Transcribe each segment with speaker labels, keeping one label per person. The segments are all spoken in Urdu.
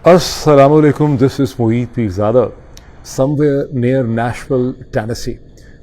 Speaker 1: Assalamu alaikum, this is Moeed Pirzada, somewhere near Nashville, Tennessee.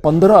Speaker 1: 15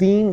Speaker 1: 3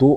Speaker 1: 2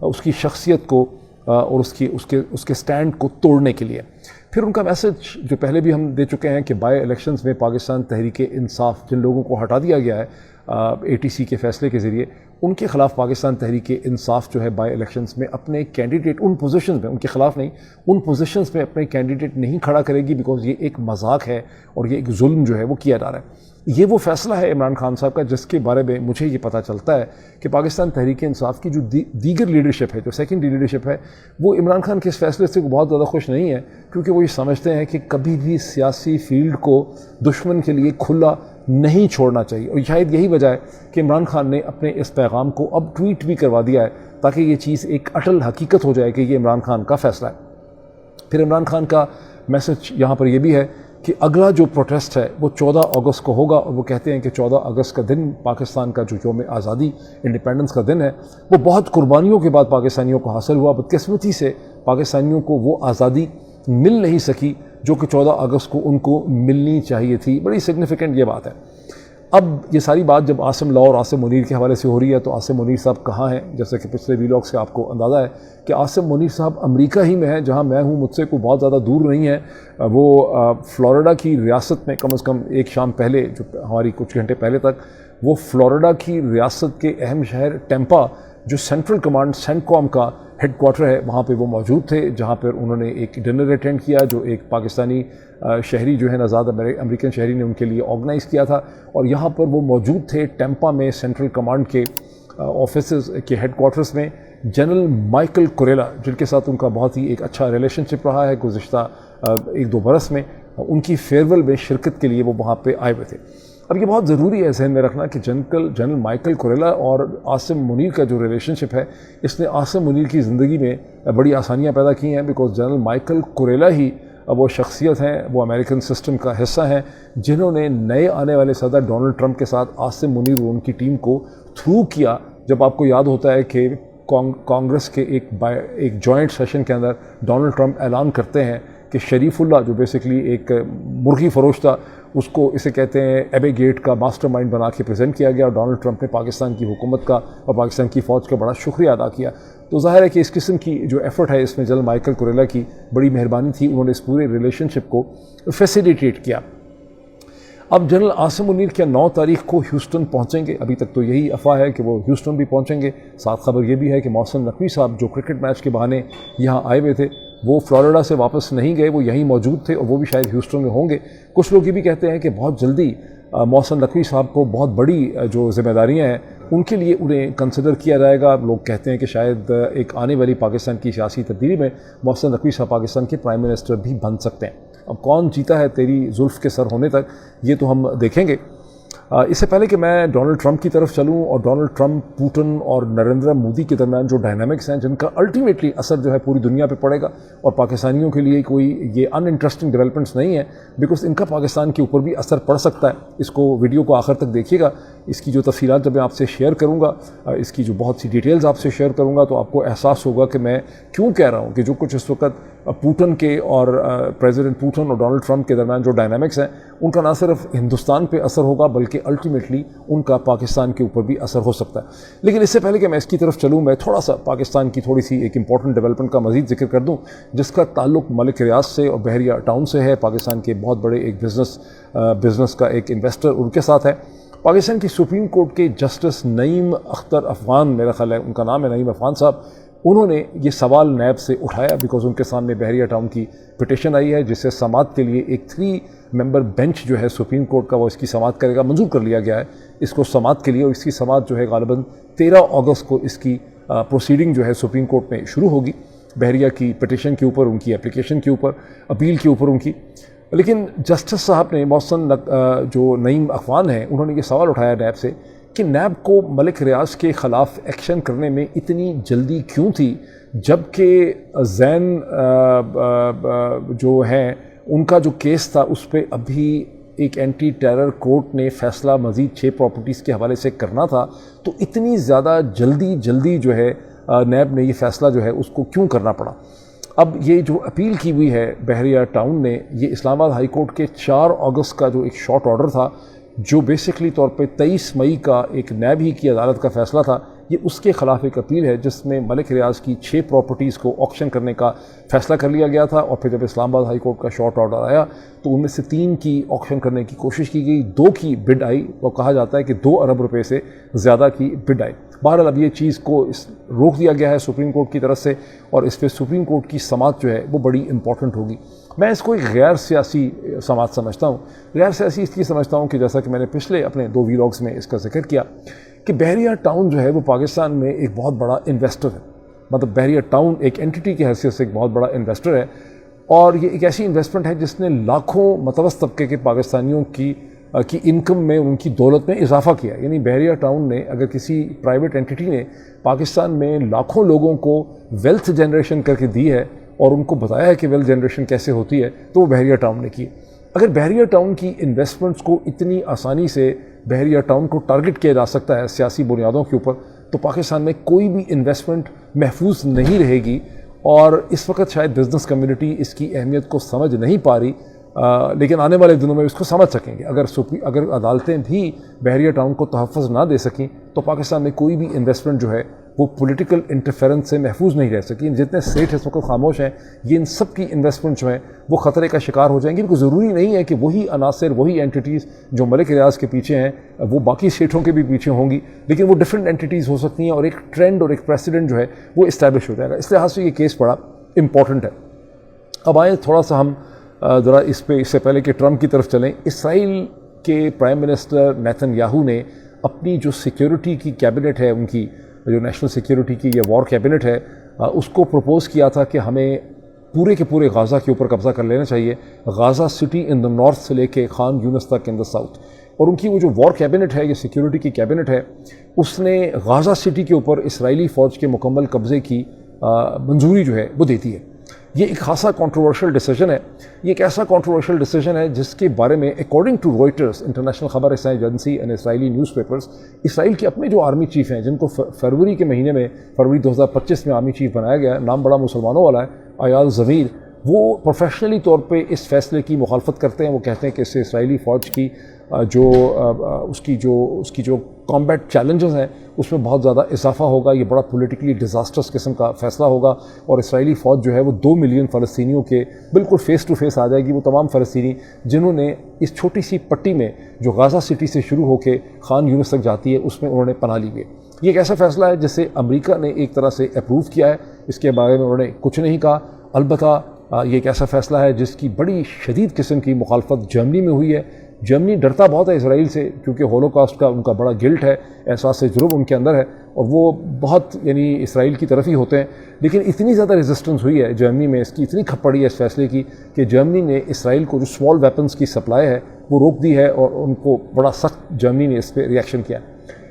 Speaker 1: اس کی شخصیت کو اور اس کے سٹینڈ کو توڑنے کے لیے. پھر ان کا میسج جو پہلے بھی ہم دے چکے ہیں کہ بائی الیکشنز میں پاکستان تحریک انصاف جن لوگوں کو ہٹا دیا گیا ہے ATC کے فیصلے کے ذریعے، ان کے خلاف پاکستان تحریک انصاف جو ہے بائی الیکشنز میں اپنے کینڈیڈیٹ ان پوزیشنز میں، ان کے خلاف نہیں، ان پوزیشنز میں اپنے کینڈیڈیٹ نہیں کھڑا کرے گی، بیکاز یہ ایک مذاق ہے اور یہ ایک ظلم جو ہے وہ کیا جا رہا ہے. یہ وہ فیصلہ ہے عمران خان صاحب کا جس کے بارے میں مجھے یہ پتہ چلتا ہے کہ پاکستان تحریک انصاف کی جو دیگر لیڈرشپ ہے، جو سیکنڈری لیڈرشپ ہے، وہ عمران خان کے اس فیصلے سے بہت زیادہ خوش نہیں ہے، کیونکہ وہ یہ سمجھتے ہیں کہ کبھی بھی سیاسی فیلڈ کو دشمن کے لیے کھلا نہیں چھوڑنا چاہیے. اور شاید یہی وجہ ہے کہ عمران خان نے اپنے اس پیغام کو اب ٹویٹ بھی کروا دیا ہے تاکہ یہ چیز ایک اٹل حقیقت ہو جائے کہ یہ عمران خان کا فیصلہ ہے. پھر عمران خان کا میسج یہاں پر یہ بھی ہے کہ اگلا جو پروٹیسٹ ہے وہ 14 اگست کو ہوگا، اور وہ کہتے ہیں کہ 14 اگست کا دن پاکستان کا جو یوم آزادی انڈیپینڈنس کا دن ہے، وہ بہت قربانیوں کے بعد پاکستانیوں کو حاصل ہوا. بدقسمتی سے پاکستانیوں کو وہ آزادی مل نہیں سکی جو کہ 14 اگست کو ان کو ملنی چاہیے تھی. بڑی سگنیفیکنٹ یہ بات ہے. اب یہ ساری بات جب عاصم لا اور عاصم منیر کے حوالے سے ہو رہی ہے تو عاصم منیر صاحب کہاں ہیں؟ جیسے کہ پچھلے ویلاگ سے آپ کو اندازہ ہے کہ عاصم منیر صاحب امریکہ ہی میں ہے، جہاں میں ہوں، مجھ سے کوئی بہت زیادہ دور نہیں ہے. وہ فلوریڈا کی ریاست میں کم از کم ایک شام پہلے، جو ہماری کچھ گھنٹے پہلے تک، وہ فلوریڈا کی ریاست کے اہم شہر ٹیمپا، جو سینٹرل کمانڈ سینٹکام کا ہیڈ کوارٹر ہے، وہاں پہ وہ موجود تھے، جہاں پر انہوں نے ایک ڈنر اٹینڈ کیا جو ایک پاکستانی شہری جو ہے نژاد امریکن شہری نے ان کے لیے آرگنائز کیا تھا. اور یہاں پر وہ موجود تھے تیمپا میں سینٹرل کمانڈ کے آفیسز کے ہیڈ کوارٹرز میں جنرل مائیکل کوریلا، جن کے ساتھ ان کا بہت ہی ایک اچھا ریلیشن شپ رہا ہے گزشتہ 1-2 برس میں. ان کی فیئرویل میں شرکت کے لیے وہ وہاں پہ آئے ہوئے تھے. اب یہ بہت ضروری ہے ذہن میں رکھنا کہ جنرل مائیکل کوریلا اور عاصم منیر کا جو ریلیشن شپ ہے، اس نے عاصم منیر کی زندگی میں بڑی آسانیاں پیدا کی ہیں، بیکاز جنرل مائیکل کوریلا ہی وہ شخصیت ہیں، وہ امریکن سسٹم کا حصہ ہیں، جنہوں نے نئے آنے والے صدر ڈونلڈ ٹرمپ کے ساتھ عاصم منیر اور ان کی ٹیم کو تھرو کیا. جب آپ کو یاد ہوتا ہے کہ کانگریس کے ایک جوائنٹ سیشن کے اندر ڈونلڈ ٹرمپ اعلان کرتے ہیں کہ شریف اللہ، جو بیسکلی ایک مرغی فروش تھا، اس کو اسے کہتے ہیں ایبے گیٹ کا ماسٹر مائنڈ بنا کے پریزنٹ کیا گیا، اور ڈونلڈ ٹرمپ نے پاکستان کی حکومت کا اور پاکستان کی فوج کا بڑا شکریہ ادا کیا. تو ظاہر ہے کہ اس قسم کی جو ایفرٹ ہے، اس میں جنرل مائیکل کوریلا کی بڑی مہربانی تھی. انہوں نے اس پورے ریلیشن شپ کو فیسیلیٹیٹ کیا. اب جنرل عاصم منیر کیا 9 تاریخ کو ہیوسٹن پہنچیں گے؟ ابھی تک تو یہی افواہ ہے کہ وہ ہیوسٹن بھی پہنچیں گے. ساتھ خبر یہ بھی ہے کہ محسن نقوی صاحب، جو کرکٹ میچ کے بہانے یہاں آئے ہوئے تھے، وہ فلوریڈا سے واپس نہیں گئے، وہ یہیں موجود تھے، اور وہ بھی شاید ہیوسٹن میں ہوں گے. کچھ لوگ یہ بھی کہتے ہیں کہ بہت جلدی محسن نقوی صاحب کو بہت بڑی جو ذمہ داریاں ہیں ان کے لیے انہیں کنسیڈر کیا جائے گا. لوگ کہتے ہیں کہ شاید ایک آنے والی پاکستان کی سیاسی تبدیلی میں محسن نقوی صاحب پاکستان کے پرائم منسٹر بھی بن سکتے ہیں. اب کون جیتا ہے تیری زلف کے سر ہونے تک، یہ تو ہم دیکھیں گے. اس سے پہلے کہ میں ڈونلڈ ٹرمپ کی طرف چلوں اور ڈونلڈ ٹرمپ، پوٹن اور نریندر مودی کے درمیان جو ڈائنامکس ہیں، جن کا الٹیمیٹلی اثر جو ہے پوری دنیا پہ پڑے گا، اور پاکستانیوں کے لیے کوئی یہ ان انٹرسٹنگ ڈیولپمنٹس نہیں ہے، بیکاز ان کا پاکستان کے اوپر بھی اثر پڑ سکتا ہے. اس کو ویڈیو کو آخر تک دیکھیے گا. اس کی جو تفصیلات جب میں آپ سے شیئر کروں گا، اس کی جو بہت سی ڈیٹیلز آپ سے شیئر کروں گا، تو آپ کو احساس ہوگا کہ میں کیوں کہہ رہا ہوں کہ جو کچھ اس وقت پوٹن کے اور پریزیڈنٹ پوٹن اور ڈونلڈ ٹرمپ کے درمیان جو ڈائنامکس ہیں، ان کا نہ صرف ہندوستان پہ اثر ہوگا بلکہ الٹیمیٹلی ان کا پاکستان کے اوپر بھی اثر ہو سکتا ہے. لیکن اس سے پہلے کہ میں اس کی طرف چلوں، میں تھوڑا سا پاکستان کی تھوڑی سی ایک امپورٹنٹ ڈیولپمنٹ کا مزید ذکر کر دوں، جس کا تعلق ملک ریاض سے اور بحریہ ٹاؤن سے ہے. پاکستان کے بہت بڑے ایک بزنس کا ایک انویسٹر ان کے ساتھ ہے. پاکستان کی سپریم کورٹ کے جسٹس نعیم اختر افغان، میرا خیال ہے ان کا نام ہے نعیم افغان صاحب، انہوں نے یہ سوال نیب سے اٹھایا، بیکاز ان کے سامنے بحریہ ٹاؤن کی پٹیشن آئی ہے جس سے سماعت کے لیے ایک 3 ممبر بینچ جو ہے سپریم کورٹ کا، وہ اس کی سماعت کرے گا. منظور کر لیا گیا ہے اس کو سماعت کے لیے، اور اس کی سماعت جو ہے غالباً 13 اگست کو اس کی پروسیڈنگ جو ہے سپریم کورٹ میں شروع ہوگی، بحریہ کی پٹیشن کے اوپر، ان کی اپلیکیشن کے اوپر، اپیل کے اوپر ان کی. لیکن جسٹس صاحب نے، محسن جو نعیم افغان ہیں، انہوں نے یہ سوال اٹھایا نیب سے کہ نیب کو ملک ریاض کے خلاف ایکشن کرنے میں اتنی جلدی کیوں تھی، جبکہ زین جو ہیں ان کا جو کیس تھا اس پہ ابھی ایک اینٹی ٹیرر کورٹ نے فیصلہ مزید 6 پراپرٹیز کے حوالے سے کرنا تھا. تو اتنی زیادہ جلدی جو ہے نیب نے یہ فیصلہ جو ہے اس کو کیوں کرنا پڑا. اب یہ جو اپیل کی ہوئی ہے بحریہ ٹاؤن نے، یہ اسلام آباد ہائی کورٹ کے 4 اگست کا جو ایک شارٹ آرڈر تھا، جو بیسکلی طور پہ 23 مئی کا ایک نیب ہی کی عدالت کا فیصلہ تھا، یہ اس کے خلاف ایک اپیل ہے جس میں ملک ریاض کی 6 پراپرٹیز کو آکشن کرنے کا فیصلہ کر لیا گیا تھا، اور پھر جب اسلام آباد ہائی کورٹ کا شارٹ آرڈر آیا تو ان میں سے 3 کی آکشن کرنے کی کوشش کی گئی، 2 کی بڈ آئی، اور کہا جاتا ہے کہ 2 ارب روپے سے زیادہ کی بڈ آئی۔ بہرحال اب یہ چیز کو روک دیا گیا ہے سپریم کورٹ کی طرف سے، اور اس پہ سپریم کورٹ کی سماعت جو ہے وہ بڑی امپورٹنٹ ہوگی۔ میں اس کو ایک غیر سیاسی سماعت سمجھتا ہوں۔ غیر سیاسی اس لیے سمجھتا ہوں کہ جیسا کہ میں نے پچھلے اپنے 2 ویلاگس میں اس کا ذکر کیا کہ بحریہ ٹاؤن جو ہے وہ پاکستان میں ایک بہت بڑا انویسٹر ہے، مطلب بحریہ ٹاؤن ایک اینٹی کی حیثیت سے ایک بہت بڑا انویسٹر ہے، اور یہ ایک ایسی انویسٹمنٹ ہے جس نے لاکھوں متوسط طبقے کے پاکستانیوں کی انکم میں، ان کی دولت میں اضافہ کیا۔ یعنی بحریہ ٹاؤن نے، اگر کسی پرائیویٹ اینٹی نے پاکستان میں لاکھوں لوگوں کو ویلتھ جنریشن کر کے دی ہے اور ان کو بتایا ہے کہ ویلتھ جنریشن کیسے ہوتی ہے، تو وہ بحریہ ٹاؤن نے کی۔ اگر بحریہ ٹاؤن کی انویسٹمنٹس کو اتنی آسانی سے بحریہ ٹاؤن کو ٹارگٹ کیا جا سکتا ہے سیاسی بنیادوں کے اوپر، تو پاکستان میں کوئی بھی انویسٹمنٹ محفوظ نہیں رہے گی، اور اس وقت شاید بزنس کمیونٹی اس کی اہمیت کو سمجھ نہیں پا رہی، لیکن آنے والے دنوں میں اس کو سمجھ سکیں گے۔ اگر عدالتیں بھی بحریہ ٹاؤن کو تحفظ نہ دے سکیں تو پاکستان میں کوئی بھی انویسٹمنٹ جو ہے وہ پولیٹیکل انٹرفیرنس سے محفوظ نہیں رہ سکی۔ جتنے اسٹیٹ اس وقت خاموش ہیں، یہ ان سب کی انویسٹمنٹ جو ہیں وہ خطرے کا شکار ہو جائیں گی، کیونکہ ضروری نہیں ہے کہ وہی عناصر، وہی اینٹیز جو ملک ریاض کے پیچھے ہیں وہ باقی اسٹیٹوں کے بھی پیچھے ہوں گی، لیکن وہ ڈفرینٹ اینٹیز ہو سکتی ہیں، اور ایک ٹرینڈ اور ایک پریسیڈنٹ جو ہے وہ اسٹیبلش ہو جائے گا۔ اس لحاظ سے یہ کیس بڑا امپورٹنٹ ہے۔ اب آئیں تھوڑا سا ہم ذرا اس سے پہلے کہ ٹرمپ کی طرف چلیں، اسرائیل کے پرائم منسٹر نیتن یاہو نے اپنی جو سیکیورٹی کی کیبنٹ ہے، ان کی جو نیشنل سیکیورٹی کی یا وار کیبنٹ ہے، اس کو پروپوز کیا تھا کہ ہمیں پورے کے پورے غازہ کے اوپر قبضہ کر لینا چاہیے، غازہ سٹی ان دا نارتھ سے لے کے خان یونس تک ان دا ساؤتھ۔ اور ان کی وہ جو وار کیبنٹ ہے، یہ سیکیورٹی کی کیبنٹ ہے، اس نے غازہ سٹی کے اوپر اسرائیلی فوج کے مکمل قبضے کی منظوری جو ہے وہ دیتی ہے۔ یہ ایک خاصا کنٹروورشل ڈیسیجن ہے۔ یہ ایک ایسا کنٹروورشل ڈیسیجن ہے جس کے بارے میں اکارڈنگ ٹو روئٹرز، انٹرنیشنل خبر رساں agency and Israeli newspapers, Israel کے اپنے جو آرمی چیف ہیں، جن کو فروری کے مہینے میں، فروری 2025 میں آرمی چیف بنایا گیا ہے، نام بڑا مسلمانوں والا ہے، ایال زمیر، وہ پروفیشنلی طور پہ اس فیصلے کی مخالفت کرتے ہیں۔ وہ کہتے ہیں کہ اس سے اسرائیلی فوج کی اس کی جو کامبیٹ چیلنجز ہیں اس میں بہت زیادہ اضافہ ہوگا، یہ بڑا پولیٹیکلی ڈیزاسٹرس قسم کا فیصلہ ہوگا، اور اسرائیلی فوج جو ہے وہ 2 ملین فلسطینیوں کے بالکل فیس ٹو فیس آ جائے گی۔ وہ تمام فلسطینی جنہوں نے اس چھوٹی سی پٹی میں جو غازہ سٹی سے شروع ہو کے خان یونس تک جاتی ہے، اس میں انہوں نے پناہ لی ہے۔ یہ ایک ایسا فیصلہ ہے جسے امریکہ نے ایک طرح سے اپروو کیا ہے، اس کے بارے میں انہوں نے کچھ نہیں کہا۔ البتہ یہ ایک ایسا فیصلہ ہے جس کی بڑی شدید قسم کی مخالفت جرمنی میں ہوئی ہے۔ جرمنی ڈرتا بہت ہے اسرائیل سے، کیونکہ ہولوکاسٹ کا ان کا بڑا گلٹ ہے، احساس جرم ان کے اندر ہے، اور وہ بہت اسرائیل کی طرف ہی ہوتے ہیں۔ لیکن اتنی زیادہ ریزسٹنس ہوئی ہے جرمنی میں، اس کی اتنی کھپڑی ہے اس فیصلے کی، کہ جرمنی نے اسرائیل کو جو اسمال ویپنز کی سپلائی ہے وہ روک دی ہے، اور ان کو بڑا سخت جرمنی نے اس پہ ریئیکشن کیا۔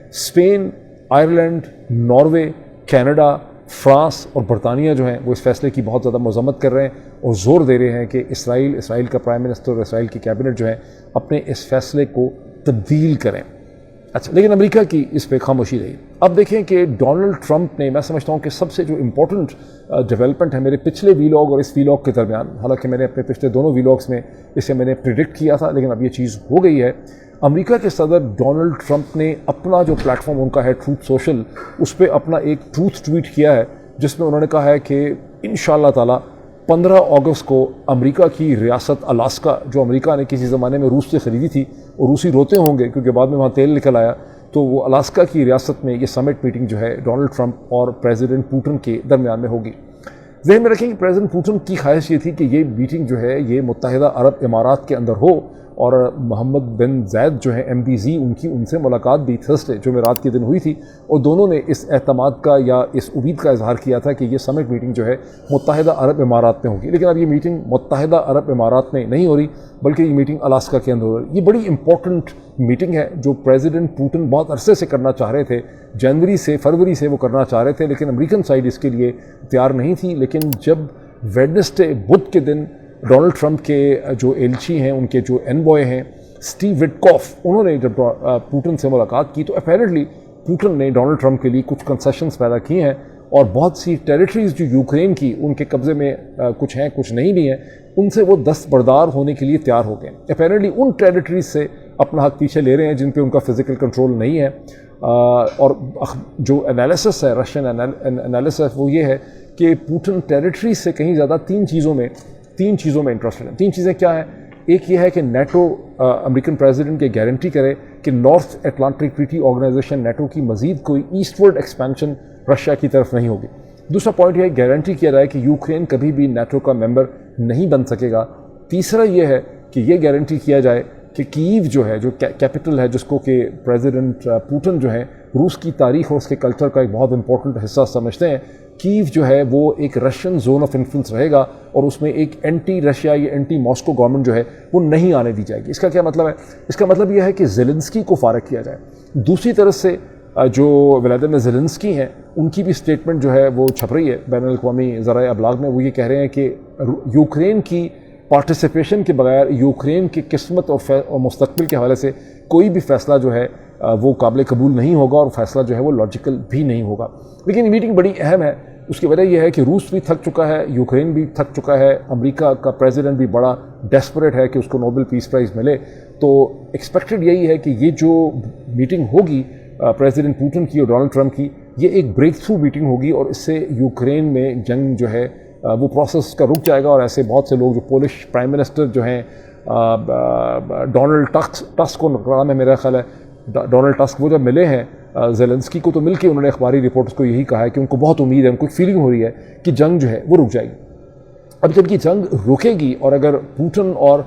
Speaker 1: Spain, Ireland, Norway, Canada, France اور برطانیہ جو ہیں وہ اس فیصلے کی بہت زیادہ مذمت کر رہے ہیں، اور زور دے رہے ہیں کہ اسرائیل کا پرائم منسٹر اور اسرائیل کی کیبنٹ جو ہے اپنے اس فیصلے کو تبدیل کریں۔ اچھا، لیکن امریکہ کی اس پہ خاموشی رہی۔ اب دیکھیں کہ ڈونلڈ ٹرمپ نے، میں سمجھتا ہوں کہ سب سے جو امپورٹنٹ ڈیولپمنٹ ہے میرے پچھلے ویلاگ اور اس ویلاگ کے درمیان، حالانکہ میں نے اپنے پچھلے دونوں ویلاگس میں اسے میں نے پریڈکٹ کیا تھا، لیکن اب یہ چیز ہو گئی ہے۔ امریکہ کے صدر ڈونلڈ ٹرمپ نے اپنا جو پلیٹ فارم ان کا ہے ٹروتھ سوشل، اس پہ اپنا ایک ٹروتھ ٹویٹ کیا ہے، جس میں انہوں نے کہا ہے کہ انشاءاللہ تعالی 15 اگست کو امریکہ کی ریاست الاسکا، جو امریکہ نے کسی زمانے میں روس سے خریدی تھی، اور روسی روتے ہوں گے کیونکہ بعد میں وہاں تیل نکل آیا، تو وہ الاسکا کی ریاست میں یہ سمٹ میٹنگ جو ہے ڈونلڈ ٹرمپ اور پریزیڈنٹ پوٹن کے درمیان میں ہوگی۔ ذہن میں رکھیں کہ پریزیڈنٹ پوٹن کی خواہش یہ تھی کہ یہ میٹنگ جو ہے یہ متحدہ عرب امارات کے اندر ہو، اور محمد بن زید جو ہے MBZ، ان سے ملاقات بھی تھرسڈے جمعرات کے دن ہوئی تھی، اور دونوں نے اس اعتماد کا یا اس امید کا اظہار کیا تھا کہ یہ سمٹ میٹنگ جو ہے متحدہ عرب امارات میں ہوگی۔ لیکن اب یہ میٹنگ متحدہ عرب امارات میں نہیں ہو رہی، بلکہ یہ میٹنگ الاسکا کے اندر ہو رہی ہے۔ یہ بڑی امپورٹنٹ میٹنگ ہے جو پریزیڈنٹ پوٹن بہت عرصے سے کرنا چاہ رہے تھے، فروری سے وہ کرنا چاہ رہے تھے، لیکن امریکن سائڈ اس کے لیے تیار نہیں تھی۔ لیکن جب ویڈنسڈے، بدھ کے دن، ڈونلڈ ٹرمپ کے جو ایلچی ہیں، ان کے جو انوائے ہیں اسٹیو وٹکوف، انہوں نے جب پوٹن سے ملاقات کی تو اپیرنٹلی پوٹن نے ڈونلڈ ٹرمپ کے لیے کچھ کنسیشنز پیدا کی ہیں، اور بہت سی ٹیریٹریز جو یوکرین کی ان کے قبضے میں کچھ ہیں کچھ نہیں بھی ہیں، ان سے وہ دستبردار ہونے کے لیے تیار ہو گئے۔ اپیرنٹلی ان ٹیریٹریز سے اپنا حق پیچھے لے رہے ہیں جن پہ ان کا فزیکل کنٹرول نہیں ہے. اور جو انالیسس ہے رشین انالیسس وہ یہ ہے کہ پوٹن ٹیریٹری سے کہیں زیادہ تین چیزوں میں انٹرسٹڈ ہیں. تین چیزیں کیا ہیں؟ ایک یہ ہے کہ نیٹو امریکن پریزیڈنٹ کی گارنٹی کرے کہ North Atlantic Treaty Organization NATO کی مزید کوئی ایسٹ ورڈ ایکسپینشن رشیا کی طرف نہیں ہوگی. دوسرا پوائنٹ یہ ہے گارنٹی کیا جائے کہ یوکرین کبھی بھی نیٹو کا ممبر نہیں بن سکے گا. تیسرا یہ ہے کہ یہ گارنٹی کیا جائے کہ کیو جو ہے جو کیپٹل ہے جس کو کہ پریزیڈنٹ پوٹن جو ہے روس کی تاریخ اور اس کے کلچر کا ایک بہت امپورٹنٹ حصہ سمجھتے ہیں, کیو جو ہے وہ ایک رشین زون آف انفلوئنس رہے گا اور اس میں ایک اینٹی رشیا یا اینٹی ماسکو گورنمنٹ جو ہے وہ نہیں آنے دی جائے گی. اس کا کیا مطلب ہے؟ اس کا مطلب یہ ہے کہ زیلنسکی کو فارغ کیا جائے. دوسری طرف سے جو ولادیمیر زیلنسکی ہیں ان کی بھی اسٹیٹمنٹ جو ہے وہ چھپ رہی ہے بین الاقوامی ذرائع ابلاغ میں. وہ یہ کہہ رہے ہیں کہ یوکرین کی پارٹیسپیشن کے بغیر یوکرین کی قسمت اور مستقبل کے حوالے سے کوئی بھی فیصلہ جو ہے وہ قابل قبول نہیں ہوگا اور فیصلہ جو ہے وہ لاجیکل بھی نہیں ہوگا. لیکن یہ میٹنگ بڑی اہم ہے. اس کی وجہ یہ ہے کہ روس بھی تھک چکا ہے, یوکرین بھی تھک چکا ہے, امریکہ کا پریزیڈنٹ بھی بڑا ڈیسپریٹ ہے کہ اس کو نوبل پیس پرائز ملے. تو ایکسپیکٹڈ یہی ہے کہ یہ جو میٹنگ ہوگی پریزیڈنٹ پوٹن کی اور ڈونلڈ ٹرمپ کی, یہ ایک بریک تھرو میٹنگ ہوگی اور اس سے یوکرین میں جنگ جو ہے وہ پروسیس کا رک جائے گا. اور ایسے بہت سے لوگ جو پولش پرائم منسٹر جو ہیں ڈونلڈ ٹسک کو نام ہے میرا خیال ہے, ڈونلڈ ٹسک, وہ جب ملے ہیں زیلنسکی کو تو مل کے انہوں نے اخباری رپورٹس کو یہی کہا ہے کہ ان کو بہت امید ہے, ان کو فیلنگ ہو رہی ہے کہ جنگ جو ہے وہ رک جائے گی. اب جب یہ جنگ رکے گی اور اگر پوٹن اور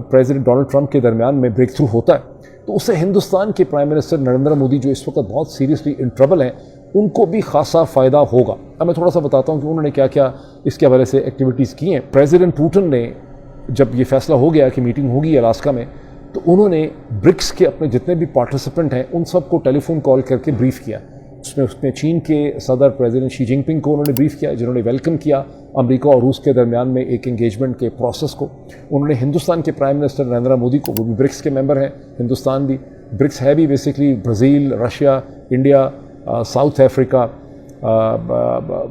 Speaker 1: پریزیڈنٹ ڈونلڈ ٹرمپ کے درمیان میں بریک تھرو ہوتا ہے تو اس سے ہندوستان کے پرائم منسٹر نریندر مودی جو اس وقت بہت سیریسلی ان ٹربل ہیں ان کو بھی خاصا فائدہ ہوگا. اب میں تھوڑا سا بتاتا ہوں کہ انہوں نے کیا کیا اس کے حوالے سے ایکٹیویٹیز کی ہیں. پریزیڈنٹ پوٹن نے جب یہ فیصلہ ہو گیا کہ میٹنگ ہوگی الاسکا میں تو انہوں نے برکس کے اپنے جتنے بھی پارٹیسپینٹ ہیں ان سب کو ٹیلی فون کال کر کے بریف کیا. اس میں چین کے صدر پریزیڈنٹ شی جن پنگ کو انہوں نے بریف کیا جنہوں نے ویلکم کیا امریکہ اور روس کے درمیان میں ایک انگیجمنٹ کے پروسیس کو. انہوں نے ہندوستان کے پرائم منسٹر نریندر مودی کو, وہ بھی برکس کے ممبر ہیں, ہندوستان بھی برکس ہے بھی basically Brazil, Russia, India, South Africa,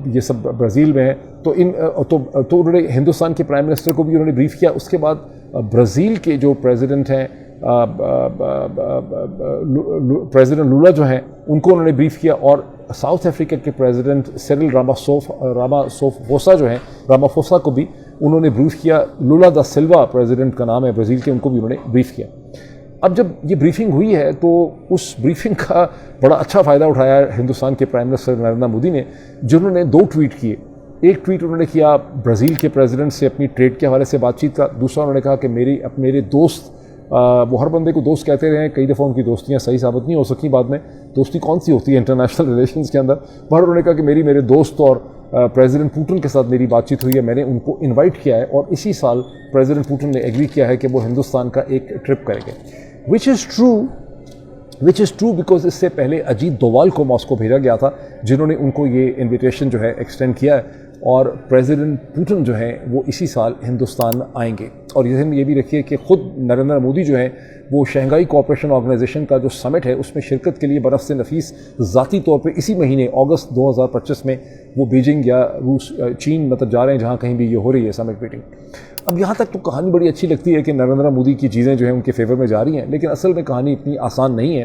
Speaker 1: یہ سب برازیل میں ہیں. تو انہوں نے ہندوستان کے پرائم منسٹر کو بھی انہوں نے بریف کیا. اس کے بعد برازیل کے جو پریزیڈنٹ ہیں پریزیڈنٹ لولا جو ہیں ان کو انہوں نے بریف کیا, اور ساؤتھ افریقہ کے پریزیڈنٹ سیرل رامافوسا جو ہیں رامافوسا کو بھی انہوں نے بریف کیا. لولا دا سلوا پریزیڈنٹ کا نام ہے برازیل کے, ان کو بھی انہوں نے بریف کیا. اب جب یہ بریفنگ ہوئی ہے تو اس بریفنگ کا بڑا اچھا فائدہ اٹھایا ہے ہندوستان کے پرائم منسٹر نریندر مودی نے, جنہوں نے 2 ٹویٹ کیے. ایک ٹویٹ انہوں نے کیا برازیل کے پریزیڈنٹ سے اپنی ٹریڈ کے حوالے سے بات چیت کا. دوسرا انہوں نے کہا کہ میرے دوست, وہ ہر بندے کو دوست کہتے رہے ہیں, کئی دفعہ ان کی دوستیاں صحیح ثابت نہیں ہو سکی. بعد میں دوستی کون سی ہوتی ہے انٹرنیشنل ریلیشنز کے اندر. پر انہوں نے کہا کہ میرے دوست اور پریزیڈنٹ پوٹن کے ساتھ میری بات چیت ہوئی ہے, میں نے ان کو انوائٹ کیا ہے اور اسی سال پریزیڈنٹ پوٹن نے ایگری کیا ہے کہ وہ ہندوستان کا ایک ٹرپ کریں گے. which is true because اس سے پہلے اجیت دووال کو ماسکو بھیجا گیا تھا جنہوں نے ان کو یہ انویٹیشن جو ہے ایکسٹینڈ کیا ہے, اور پریزیڈنٹ پوٹن جو ہیں وہ اسی سال ہندوستان آئیں گے. اور یہ بھی رکھیے کہ خود نریندر مودی جو ہیں وہ شنگھائی کوآپریشن آرگنائزیشن کا جو سمٹ ہے اس میں شرکت کے لیے برف نفیس ذاتی طور پہ اسی مہینے اگست 2025 میں وہ بیجنگ یا چین مطلب جا رہے ہیں جہاں کہیں بھی یہ ہو رہی ہے سمٹ میٹنگ. اب یہاں تک تو کہانی بڑی اچھی لگتی ہے کہ نریندر مودی کی چیزیں جو ہیں ان کے فیور میں جا رہی ہیں, لیکن اصل میں کہانی اتنی آسان نہیں ہے.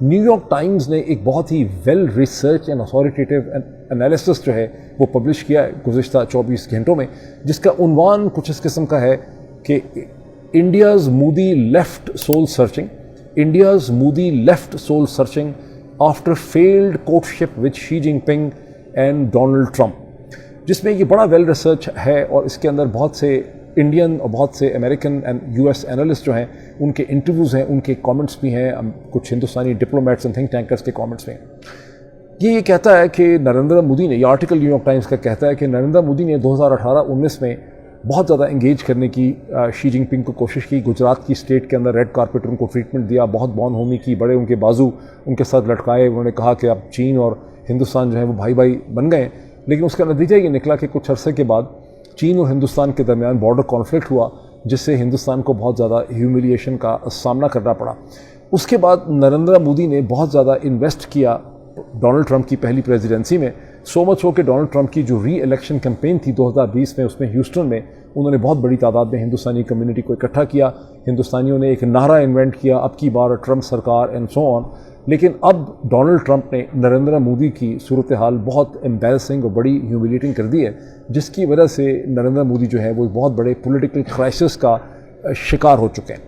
Speaker 1: نیو یارک ٹائمز نے ایک بہت ہی well research and authoritative analysis جو ہے وہ پبلش کیا ہے گزشتہ 24 گھنٹوں میں, جس کا عنوان کچھ اس قسم کا ہے کہ India's Modi left soul searching after failed courtship with Xi Jinping and Donald Trump, جس میں یہ بڑا ویل ریسرچ ہے اور اس کے اندر بہت سے انڈین اور بہت سے امریکن اینڈ US اینالسٹ جو ہیں ان کے انٹرویوز ہیں, ان کے کامنٹس بھی ہیں, کچھ ہندوستانی ڈپلومیٹس اینڈ تھنک ٹینکرز کے کامنٹس بھی ہیں. یہ کہتا ہے کہ نریندر مودی نے, یہ آرٹیکل نیو یارک ٹائمز کا کہتا ہے کہ نریندر مودی نے 2018-19 میں بہت زیادہ انگیج کرنے کی شی جن پنگ کو کوشش کی. گجرات کی اسٹیٹ کے اندر ریڈ کارپیٹ ان کو ٹریٹمنٹ دیا, بہت بون ہومی کی, بڑے ان کے بازو ان کے ساتھ لٹکائے. انہوں نے کہا کہ اب چین اور ہندوستان جو ہیں وہ بھائی بھائی بن گئے. لیکن اس کا نتیجہ یہ نکلا کہ کچھ عرصے کے بعد چین اور ہندوستان کے درمیان بارڈر کانفلکٹ ہوا, جس سے ہندوستان کو بہت زیادہ ہیوملیشن کا سامنا کرنا پڑا. اس کے بعد نریندر مودی نے بہت زیادہ انویسٹ کیا ڈونلڈ ٹرمپ کی پہلی پریزیڈنسی میں, سو مچ ہو کہ ڈونلڈ ٹرمپ کی جو ری الیکشن کیمپین تھی 2020 میں, اس میں ہیوسٹن میں انہوں نے بہت بڑی تعداد میں ہندوستانی کمیونٹی کو اکٹھا کیا، ہندوستانیوں نے ایک نعرہ انوینٹ کیا، اب کی بار ٹرمپ سرکار اینڈ سو آن. لیکن اب ڈونلڈ ٹرمپ نے نریندر مودی کی صورتحال بہت امبیرسنگ اور بڑی ہیوملیٹنگ کر دی ہے، جس کی وجہ سے نریندر مودی جو ہے وہ بہت بڑے پولیٹیکل کرائسس کا شکار ہو چکے ہیں.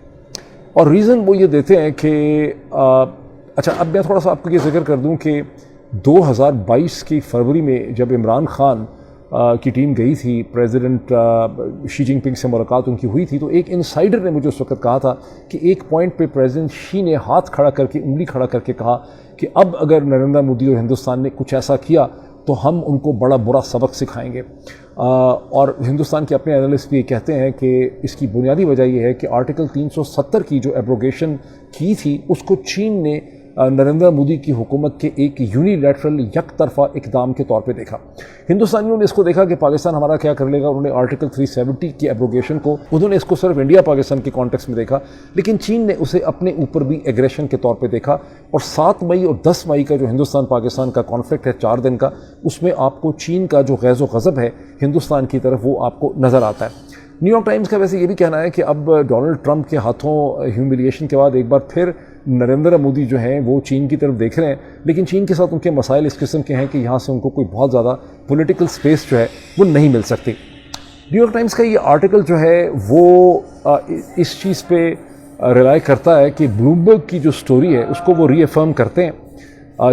Speaker 1: اور ریزن وہ یہ دیتے ہیں کہ اچھا اب میں تھوڑا سا آپ کو یہ ذکر کر دوں کہ 2022 کی فروری میں جب عمران خان کی ٹیم گئی تھی، پریزیڈنٹ شی جن پنگ سے ملاقات ان کی ہوئی تھی، تو ایک انسائڈر نے مجھے اس وقت کہا تھا کہ ایک پوائنٹ پہ پریزیڈنٹ شی نے ہاتھ کھڑا کر کے، انگلی کھڑا کر کے کہا کہ اب اگر نریندر مودی اور ہندوستان نے کچھ ایسا کیا تو ہم ان کو بڑا برا سبق سکھائیں گے. اور ہندوستان کے اپنے انالسٹ بھی یہ کہتے ہیں کہ اس کی بنیادی وجہ یہ ہے کہ آرٹیکل 370 کی جو ایبروگیشن کی تھی اس کو چین نے نریندر مودی کی حکومت کے ایک یونیلیٹرل یک طرفہ اقدام کے طور پہ دیکھا. ہندوستانیوں نے اس کو دیکھا کہ پاکستان ہمارا کیا کر لے گا، انہوں نے آرٹیکل 370 کی ایبروگیشن کو، انہوں نے اس کو صرف انڈیا پاکستان کے کانٹیکس میں دیکھا، لیکن چین نے اسے اپنے اوپر بھی ایگریشن کے طور پہ دیکھا. اور 7 مئی اور 10 مئی کا جو ہندوستان پاکستان کا کانفلکٹ ہے 4 دن کا، اس میں آپ کو چین کا جو غیظ و غضب ہے ہندوستان کی طرف وہ آپ کو نظر آتا ہے. نیو یارک ٹائمز کا ویسے یہ بھی کہنا ہے کہ اب ڈونلڈ ٹرمپ کے ہاتھوں ہیوملیشن کے بعد ایک بار پھر نریندر مودی جو ہیں وہ چین کی طرف دیکھ رہے ہیں، لیکن چین کے ساتھ ان کے مسائل اس قسم کے ہیں کہ یہاں سے ان کو کوئی بہت زیادہ پولیٹیکل سپیس جو ہے وہ نہیں مل سکتی. نیو یارک ٹائمز کا یہ آرٹیکل جو ہے وہ اس چیز پہ ریلائی کرتا ہے کہ بلومبرگ کی جو سٹوری ہے اس کو وہ ری افرم کرتے ہیں.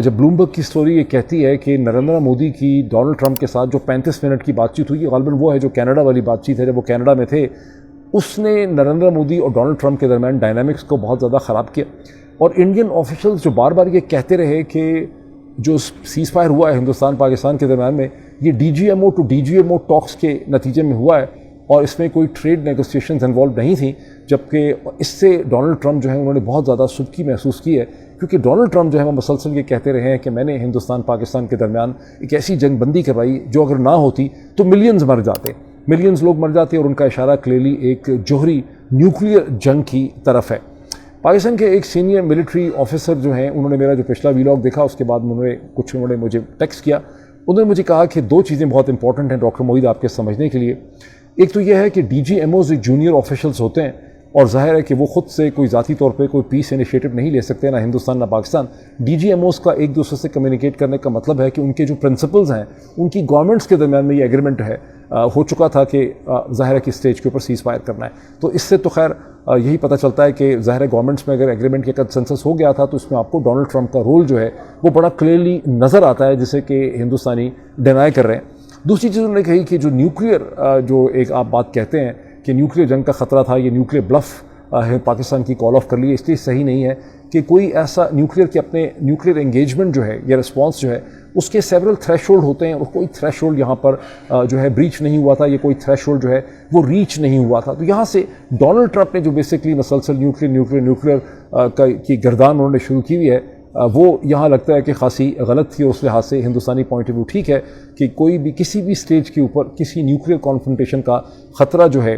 Speaker 1: جب بلومبرگ کی سٹوری یہ کہتی ہے کہ نریندر مودی کی ڈونلڈ ٹرمپ کے ساتھ جو 35 منٹ کی بات چیت ہوئی، غالباً وہ ہے جو کینیڈا والی بات چیت ہے، جب وہ کینیڈا میں تھے، اس نے نریندر مودی اور ڈونلڈ ٹرمپ کے درمیان ڈائنامکس کو بہت زیادہ خراب کیا. اور انڈین آفیشلز جو بار بار یہ کہتے رہے کہ جو سیز فائر ہوا ہے ہندوستان پاکستان کے درمیان میں، یہ D G M O to D G M O talks کے نتیجے میں ہوا ہے اور اس میں کوئی ٹریڈ نیگوسیشنز انوالو نہیں تھیں، جبکہ اس سے ڈونلڈ ٹرمپ جو ہے انہوں نے بہت زیادہ سدکی محسوس کی ہے، کیونکہ ڈونلڈ ٹرمپ جو ہے وہ مسلسل یہ کہتے رہے ہیں کہ میں نے ہندوستان پاکستان کے درمیان ایک ایسی جنگ بندی کروائی جو اگر نہ ہوتی تو ملینز مر جاتے، ملینز لوگ مر جاتے، اور ان کا اشارہ کلیئرلی ایک جوہری نیوکلیئر جنگ کی طرف ہے. پاکستان کے ایک سینئر ملٹری آفیسر جو ہیں، انہوں نے میرا جو پچھلا ویلاگ دیکھا، اس کے بعد انہوں نے مجھے ٹیکسٹ کیا. انہوں نے مجھے کہا کہ 2 چیزیں بہت امپورٹنٹ ہیں ڈاکٹر موحید آپ کے سمجھنے کے لیے. ایک تو یہ ہے کہ D G M Os junior officials ہوتے ہیں، اور ظاہر ہے کہ وہ خود سے کوئی ذاتی طور پہ کوئی پیس انیشیٹو نہیں لے سکتے، نہ ہندوستان نہ Pakistan. D G M Os کا ایک دوسرے سے کمیونیکیٹ کرنے کا مطلب ہے کہ ان کے جو پرنسپلز ہیں، ان کی گورنمنٹس کے درمیان میں یہ ایگریمنٹ ہے ہو چکا تھا کہ ظاہر ہے کہ اسٹیج کے اوپر سیز فائر کرنا ہے. تو اس سے تو خیر یہی پتہ چلتا ہے کہ ظاہر ہے گورنمنٹس میں اگر ایگریمنٹ کے کنسنسس ہو گیا تھا تو اس میں آپ کو ڈونلڈ ٹرمپ کا رول جو ہے وہ بڑا کلیئرلی نظر آتا ہے، جسے کہ ہندوستانی ڈینائی کر رہے ہیں. دوسری چیز انہوں نے کہی کہ جو نیوکلیئر جو ایک آپ بات کہتے ہیں کہ نیوکلیئر جنگ کا خطرہ تھا، یہ نیوکلیئر بلف پاکستان کی کال آف کر لی ہے، اس لیے صحیح نہیں ہے کہ کوئی ایسا نیوکلیئر کے اپنے نیوکلیئر انگیجمنٹ جو ہے یا رسپانس جو ہے اس کے سیورل تھریش ہولڈ ہوتے ہیں، اور کوئی تھریش ہولڈ یہاں پر جو ہے بریچ نہیں ہوا تھا، یہ کوئی تھریش ہولڈ جو ہے وہ ریچ نہیں ہوا تھا. تو یہاں سے ڈونلڈ ٹرمپ نے جو بیسکلی مسلسل نیوکلیئر کی گردان انہوں نے شروع کی ہوئی ہے، وہ یہاں لگتا ہے کہ خاصی غلط تھی. اور اس لحاظ سے ہندوستانی پوائنٹ آف ویو ٹھیک ہے کہ کوئی بھی کسی بھی سٹیج کے اوپر کسی نیوکلیئر کانفرنٹیشن کا خطرہ جو ہے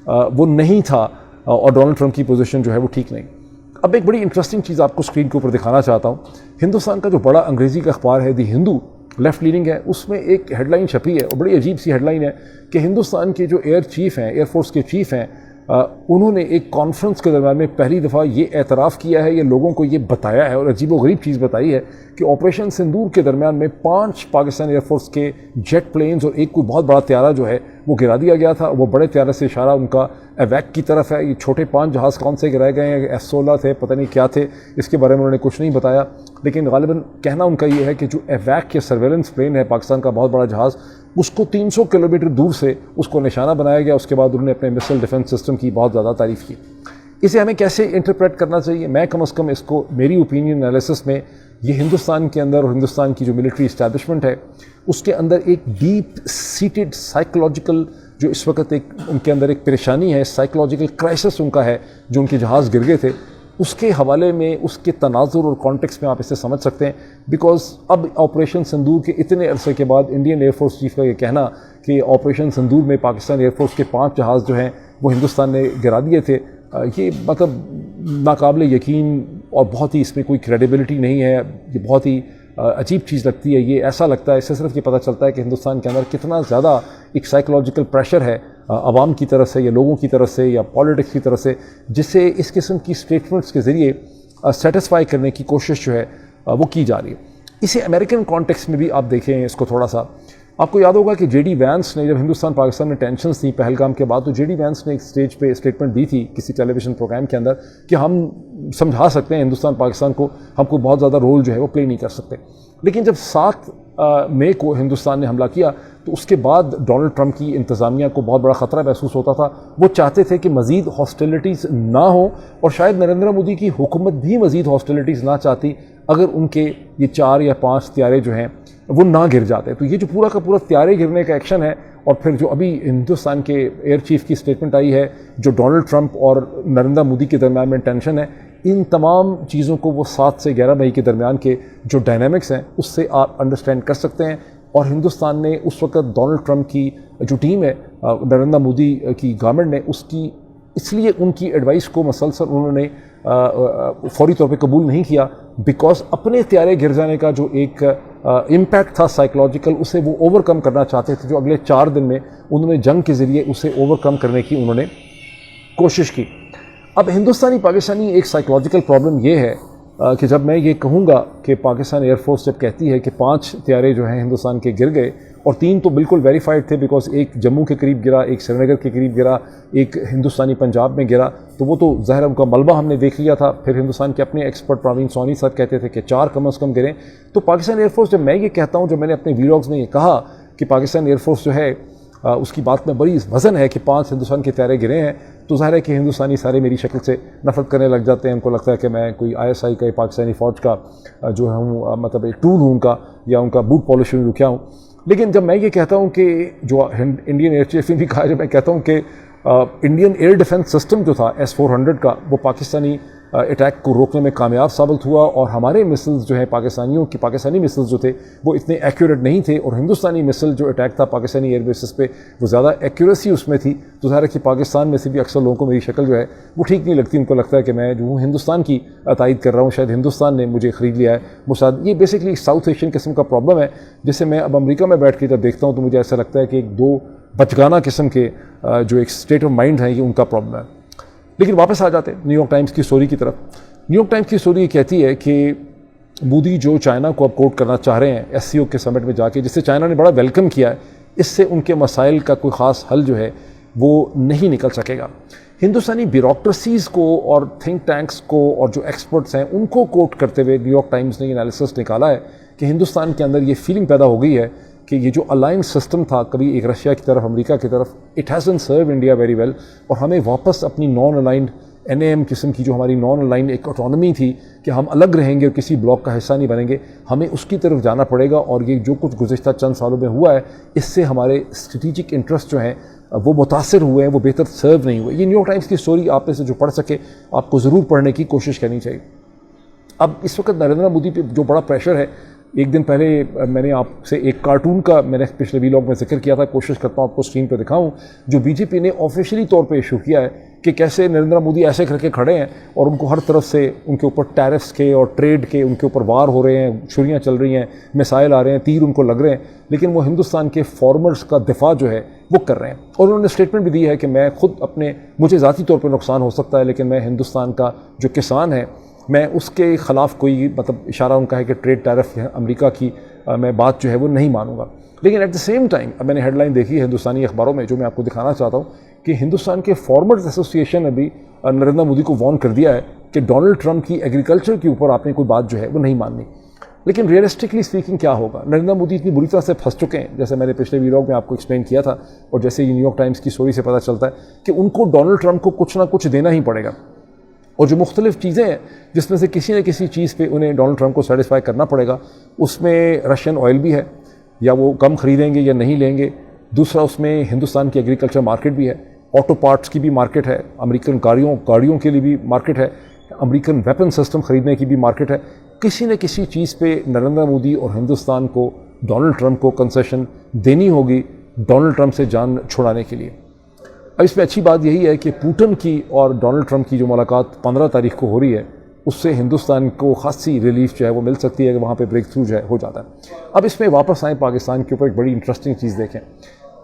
Speaker 1: وہ نہیں تھا، اور ڈونلڈ ٹرمپ کی پوزیشن جو ہے وہ ٹھیک نہیں. اب ایک بڑی انٹرسٹنگ چیز آپ کو اسکرین کے اوپر دکھانا چاہتا ہوں. ہندوستان کا جو بڑا انگریزی کا اخبار ہے دی ہندو، لیفٹ لیننگ ہے، اس میں ایک ہیڈ لائن چھپی ہے اور بڑی عجیب سی ہیڈ لائن ہے کہ ہندوستان کے جو ایئر چیف ہیں، ایئر فورس کے چیف ہیں، انہوں نے ایک کانفرنس کے درمیان میں پہلی دفعہ یہ اعتراف کیا ہے، یہ لوگوں کو یہ بتایا ہے اور عجیب و غریب چیز بتائی ہے کہ آپریشن سندور کے درمیان میں 5 پاکستان ایئر فورس کے جیٹ پلینز اور ایک کوئی بہت بڑا طیارہ جو ہے وہ گرا دیا گیا تھا. وہ بڑے طیارے سے اشارہ ان کا ایویک کی طرف ہے. یہ چھوٹے 5 جہاز کون سے گرائے گئے ہیں، F-16 تھے، پتہ نہیں کیا تھے، اس کے بارے میں انہوں نے کچھ نہیں بتایا. لیکن غالباً کہنا ان کا یہ ہے کہ جو ایویک کے سرویلنس پلین ہے پاکستان کا بہت بڑا جہاز، اس کو 300 کلومیٹر دور سے اس کو نشانہ بنایا گیا. اس کے بعد انہوں نے اپنے مسل ڈیفنس سسٹم کی بہت زیادہ تعریف کی. اسے ہمیں کیسے انٹرپریٹ کرنا چاہیے؟ میں کم از کم اس کو میری اوپینین انالیسس میں یہ ہندوستان کے اندر اور ہندوستان کی جو ملٹری اسٹیبلشمنٹ ہے اس کے اندر ایک ڈیپ سیٹڈ سائیکولوجیکل جو اس وقت ایک ان کے اندر ایک پریشانی ہے، سائیکولوجیکل کرائسس ان کا ہے جو ان کے جہاز گر گئے تھے، اس کے حوالے میں اس کے تناظر اور کانٹیکس میں آپ اسے سمجھ سکتے ہیں. بیکاز اب آپریشن سندور کے اتنے عرصے کے بعد انڈین ایئر فورس چیف کا یہ کہنا کہ آپریشن سندور میں پاکستان ایئر فورس کے 5 جہاز جو ہیں وہ ہندوستان نے گرا دیے تھے، یہ مطلب ناقابل یقین اور بہت ہی اس میں کوئی کریڈیبلٹی نہیں ہے. یہ بہت ہی عجیب چیز لگتی ہے. یہ ایسا لگتا ہے، اس سے صرف یہ پتہ چلتا ہے کہ ہندوستان کے اندر کتنا زیادہ ایک سائیکولوجیکل پریشر ہے عوام کی طرف سے یا لوگوں کی طرف سے یا پالیٹکس کی طرف سے، جسے اس قسم کی اسٹیٹمنٹس کے ذریعے سیٹسفائی کرنے کی کوشش جو ہے وہ کی جا رہی ہے۔ اسے امریکن کانٹیکس میں بھی آپ دیکھیں اس کو تھوڑا سا، آپ کو یاد ہوگا کہ جے ڈی وینس نے جب ہندوستان پاکستان میں ٹینشنز تھیں پہلگام کے بعد، تو جے ڈی وینس نے ایک اسٹیج پہ اسٹیٹمنٹ دی تھی کسی ٹیلی ویژن پروگرام کے اندر کہ ہم سمجھا سکتے ہیں ہندوستان پاکستان کو، ہم کو بہت زیادہ رول جو ہے وہ پلے نہیں کر سکتے۔ لیکن جب 7 مئی کو ہندوستان نے حملہ کیا تو اس کے بعد ڈونلڈ ٹرمپ کی انتظامیہ کو بہت بڑا خطرہ محسوس ہوتا تھا۔ وہ چاہتے تھے کہ مزید ہاسٹیلٹیز نہ ہوں، اور شاید نریندر مودی کی حکومت بھی مزید ہاسٹیلٹیز نہ چاہتی اگر ان کے یہ 4 یا 5 طیارے جو ہیں وہ نہ گر جاتے۔ تو یہ جو پورا کا پورا طیارے گرنے کا ایکشن ہے، اور پھر جو ابھی ہندوستان کے ایئر چیف کی اسٹیٹمنٹ آئی ہے، جو ڈونلڈ ٹرمپ اور نریندر مودی کے درمیان میں ٹینشن ہے، ان تمام چیزوں کو وہ 7 سے 11 مئی کے درمیان کے جو ڈائنامکس ہیں اس سے آپ انڈرسٹینڈ کر سکتے ہیں۔ اور ہندوستان نے اس وقت ڈونلڈ ٹرمپ کی جو ٹیم ہے، نریندر مودی کی گورنمنٹ نے اس لیے ان کی ایڈوائس کو مسلسل انہوں نے فوری طور پہ قبول نہیں کیا، بیکاز اپنے طیارے گر جانے کا جو ایک امپیکٹ تھا سائیکلوجیکل، اسے وہ اوور کم کرنا چاہتے تھے، جو اگلے 4 دن میں انہوں نے جنگ کے ذریعے اسے اوور کم کرنے کی انہوں نے کوشش کی۔ اب ہندوستانی پاکستانی ایک سائیکلوجیکل پرابلم یہ ہے کہ جب میں یہ کہوں گا کہ پاکستان ایئر فورس جب کہتی ہے کہ 5 طیارے جو ہیں ہندوستان کے گر گئے، اور 3 تو بالکل ویریفائڈ تھے، بیکاز ایک جموں کے قریب گرا، ایک سری نگر کے قریب گرا، ایک ہندوستانی پنجاب میں گرا، تو وہ تو ظاہر ان کا ملبہ ہم نے دیکھ لیا تھا۔ پھر ہندوستان کے اپنے ایکسپرٹ پروین سونی صاحب کہتے تھے کہ 4 کم از کم گریں۔ تو پاکستان ایئر فورس، جب میں یہ کہتا ہوں، جو میں نے اپنے ویلاگز میں یہ کہا کہ پاکستان ایئر فورس جو ہے اس کی بات میں بڑی وزن ہے کہ 5 ہندوستان کے طیارے گرے ہیں، تو ظاہر ہے کہ ہندوستانی سارے میری شکل سے نفرت کرنے لگ جاتے ہیں۔ ان کو لگتا ہے کہ میں کوئی ISI کا، پاکستانی فوج کا جو ہوں، مطلب ایک ٹول ہوں ان کا، یا ان کا بوٹ پالش رکیا ہوں۔ لیکن جب میں یہ کہتا ہوں کہ جو انڈین ایئر چیف نے بھی کہا، جب میں کہتا ہوں کہ انڈین ایئر ڈیفنس سسٹم جو تھا S-400 کا، وہ پاکستانی اٹیک کو روکنے میں کامیاب ثابت ہوا، اور ہمارے مسلز جو ہیں پاکستانی مسلز جو تھے وہ اتنے ایکوریٹ نہیں تھے، اور ہندوستانی مسل جو اٹیک تھا پاکستانی ایئر بیسز پہ وہ زیادہ ایکوریسی اس میں تھی۔ تو ظاہر ہے کہ پاکستان میں سے بھی اکثر لوگوں کو میری شکل جو ہے وہ ٹھیک نہیں لگتی، ان کو لگتا ہے کہ میں جو ہوں ہندوستان کی تائید کر رہا ہوں، شاید ہندوستان نے مجھے خرید لیا ہے مشاہد۔ یہ بیسکلی ساؤتھ ایشین قسم کا پرابلم ہے، جسے میں اب امریکہ میں بیٹھ کے جب دیکھتا ہوں تو مجھے ایسا لگتا ہے کہ 2 بچگانہ قسم کے جو ایک اسٹیٹ آف مائنڈ ہیں، یہ ان کا پرابلم ہے۔ لیکن واپس آ جاتے ہیں نیو یارک ٹائمز کی اسٹوری کی طرف۔ نیو یارک ٹائمز کی اسٹوری یہ کہتی ہے کہ مودی جو چائنا کو اب کوٹ کرنا چاہ رہے ہیں SCO کے سمٹ میں جا کے، جس سے چائنا نے بڑا ویلکم کیا ہے، اس سے ان کے مسائل کا کوئی خاص حل جو ہے وہ نہیں نکل سکے گا۔ ہندوستانی بیوروکریسیز کو اور تھنک ٹینکس کو اور جو ایکسپرٹس ہیں ان کو کوٹ کرتے ہوئے نیو یارک ٹائمز نے یہ انالیسس نکالا ہے کہ ہندوستان کے اندر یہ فیلنگ پیدا ہو گئی ہے کہ یہ جو الائنس سسٹم تھا، کبھی ایک رشیا کی طرف، امریکہ کی طرف، it hasn't serve India very well, اور ہمیں واپس اپنی نان الائنڈ NAM قسم کی جو ہماری نان الائنڈ ایک آٹونومی تھی کہ ہم الگ رہیں گے اور کسی بلاک کا حصہ نہیں بنیں گے، ہمیں اس کی طرف جانا پڑے گا۔ اور یہ جو کچھ گزشتہ چند سالوں میں ہوا ہے، اس سے ہمارے اسٹریٹجک انٹرسٹ جو ہیں وہ متاثر ہوئے ہیں، وہ بہتر سرو نہیں ہوئے۔ یہ نیو یارک ٹائمز کی اسٹوری آپ میں سے جو پڑھ سکے، آپ کو ضرور پڑھنے کی کوشش کرنی چاہیے۔ اب اس وقت نریندر مودی پہ جو بڑا پریشر ہے، ایک دن پہلے میں نے آپ سے ایک کارٹون کا میں نے پچھلے ویلاگ میں ذکر کیا تھا، کوشش کرتا ہوں آپ کو اسکرین پہ دکھاؤں، جو BJP نے آفیشلی طور پہ ایشو کیا ہے کہ کیسے نریندر مودی ایسے کر کے کھڑے ہیں اور ان کو ہر طرف سے ان کے اوپر ٹیرفس کے اور ٹریڈ کے ان کے اوپر وار ہو رہے ہیں، چھریاں چل رہی ہیں، میسائل آ رہے ہیں، تیر ان کو لگ رہے ہیں، لیکن وہ ہندوستان کے فارمرز کا دفاع جو ہے وہ کر رہے ہیں۔ اور انہوں نے اسٹیٹمنٹ بھی دی ہے کہ میں خود مجھے ذاتی طور پہ نقصان ہو سکتا ہے، لیکن میں ہندوستان کا جو کسان ہے میں اس کے خلاف کوئی اشارہ ان کا ہے کہ ٹریڈ ٹیرف امریکہ کی میں بات جو ہے وہ نہیں مانوں گا۔ لیکن ایٹ دا سیم ٹائم اب میں نے ہیڈ لائن دیکھی ہے ہندوستانی اخباروں میں، جو میں آپ کو دکھانا چاہتا ہوں کہ ہندوستان کے فارمرز ایسوسی ایشن نے بھی نریندر مودی کو وارن کر دیا ہے کہ ڈونلڈ ٹرمپ کی ایگریکلچر کے اوپر آپ نے کوئی بات جو ہے وہ نہیں ماننی۔ لیکن ریئلسٹکلی اسپیکنگ کیا ہوگا؟ نریندر مودی اتنی بری طرح سے پھنس چکے ہیں، جیسے میں نے پچھلے ویلاگ میں آپ کو ایکسپلین کیا تھا، اور جیسے یہ نیو یارک ٹائمز کی اسٹوری سے پتہ چلتا ہے کہ ان کو ڈونلڈ ٹرمپ کو کچھ نہ کچھ دینا ہی پڑے گا، اور جو مختلف چیزیں ہیں جس میں سے کسی نہ کسی چیز پہ انہیں ڈونلڈ ٹرمپ کو سیٹسفائی کرنا پڑے گا۔ اس میں رشین آئل بھی ہے، یا وہ کم خریدیں گے یا نہیں لیں گے۔ دوسرا اس میں ہندوستان کی ایگریکلچر مارکیٹ بھی ہے، آٹو پارٹس کی بھی مارکیٹ ہے، امریکن گاڑیوں کے لیے بھی مارکیٹ ہے، امریکن ویپن سسٹم خریدنے کی بھی مارکیٹ ہے۔ کسی نہ کسی چیز پہ نریندر مودی اور ہندوستان کو ڈونلڈ ٹرمپ کو کنسیشن دینی ہوگی ڈونلڈ ٹرمپ سے جان چھڑانے کے لیے۔ اب اس میں اچھی بات یہی ہے کہ پوٹن کی اور ڈونلڈ ٹرمپ کی جو ملاقات 15 تاریخ کو ہو رہی ہے، اس سے ہندوستان کو خاصی ریلیف جو ہے وہ مل سکتی ہے کہ وہاں پہ بریک تھرو جو ہے ہو جاتا ہے۔ اب اس میں واپس آئیں پاکستان کے اوپر، ایک بڑی انٹرسٹنگ چیز دیکھیں۔